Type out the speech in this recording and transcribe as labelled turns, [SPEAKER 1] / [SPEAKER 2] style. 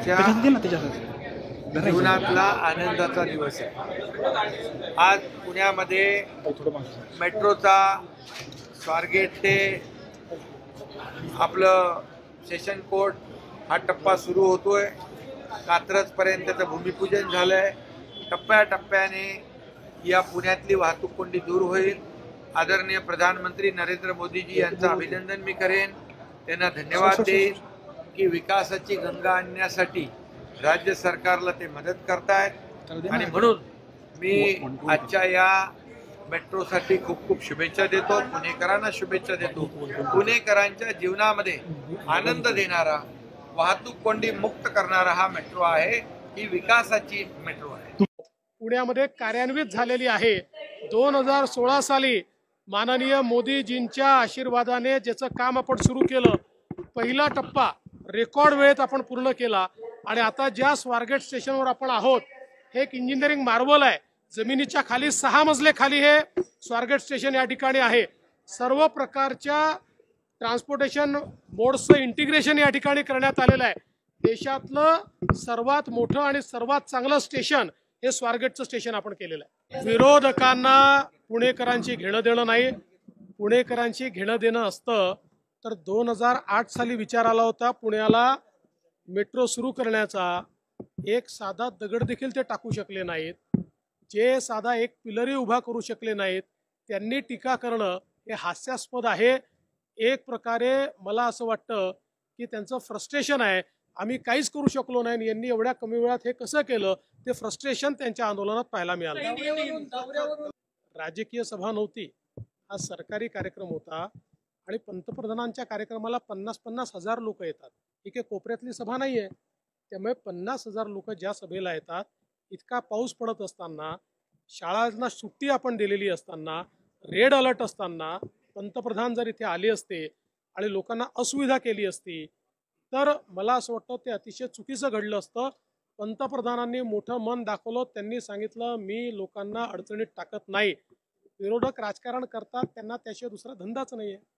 [SPEAKER 1] प्रत्येकाच्या जीवनातला आनंदाचा दिवस आहे। आज पुण्यामध्ये मेट्रोचा स्वारगेट ते आपलं सेशन कोर्ट हा टप्पा सुरू होतोय। कात्रजपर्यंतचं भूमिपूजन झालंय। टप्प्याटप्प्याने या पुण्यातली वाहतूक कोंडी दूर होईल। आदरणीय प्रधानमंत्री नरेंद्र मोदीजी यांचं अभिनंदन मी करेन, त्यांना धन्यवाद देईन की विकासाची गंगा आणण्यासाठी राज्य सरकारला ते मदत करतायत आणि म्हणून मी आजच्या या मेट्रोसाठी खूप खूप शुभेच्छा देतो। पुणेकरांना शुभेच्छा देतो। पुणेकरांच्या जीवनामध्ये आनंद देणारा, वाहतूक कोंडी मुक्त करणारा हा मेट्रो आहे। ही विकासाची मेट्रो आहे।
[SPEAKER 2] पुण्यामध्ये कार्यान्वित झालेली आहे। 2016 साली माननीय मोदीजींच्या आशीर्वादाने ज्याचं काम आपण सुरू केलं, पहिला टप्पा रेकॉर्ड वेळेत आपण पूर्ण केला आणि आता ज्या स्वारगेट स्टेशनवर आपण आहोत हे एक इंजिनिअरिंग मार्वल आहे। जमिनीच्या खाली 6 मजले खाली हे स्वारगेट स्टेशन या ठिकाणी आहे। सर्व प्रकारच्या ट्रान्सपोर्टेशन मोड्सचं इंटिग्रेशन या ठिकाणी करण्यात आलेलं आहे। देशातलं सर्वात मोठं आणि सर्वात चांगलं स्टेशन हे स्वारगेटचं स्टेशन आपण केलेलं आहे। विरोधकांना पुणेकरांची घेणं देणं नाही। पुणेकरांची घेणं देणं असतं तर 2008 साली विचार आला होता पुण्याला मेट्रो सुरू करण्याचा। एक साधा दगड देखील ते टाकू शकले नाहीत। जे साधा एक पिलरही उभा करू शकले नाहीत, त्यांनी टीका करणं हे हास्यास्पद आहे। एक प्रकारे मला असं वाटतं की त्यांचं फ्रस्ट्रेशन आहे, आम्ही काहीच करू शकलो नाही, यांनी एवढ्या कमी वेळात हे कसं केलं, ते फ्रस्ट्रेशन त्यांच्या आंदोलनात पाहायला मिळालं। राजकीय सभा नव्हती, हा सरकारी कार्यक्रम होता आणि पंतप्रधानांच्या कार्यक्रमाला 50-50 हजार लोक येतात। ही काही कोपऱ्यातली सभा नाही आहे। त्यामुळे 50 हजार लोक ज्या सभेला येतात, इतका पाऊस पडत असताना, शाळांना सुट्टी आपण दिलेली असताना, रेड अलर्ट असताना पंतप्रधान जर इथे आले असते आणि लोकांना असुविधा केली असती तर मला असं वाटतं ते अतिशय चुकीचं घडलं असतं। पंतप्रधानांनी मोठं मन दाखवलं, त्यांनी सांगितलं मी लोकांना अडचणीत टाकत नाही। विरोधक राजकारण करतात, त्यांना त्याशिवाय दुसरा धंदाच नाही आहे।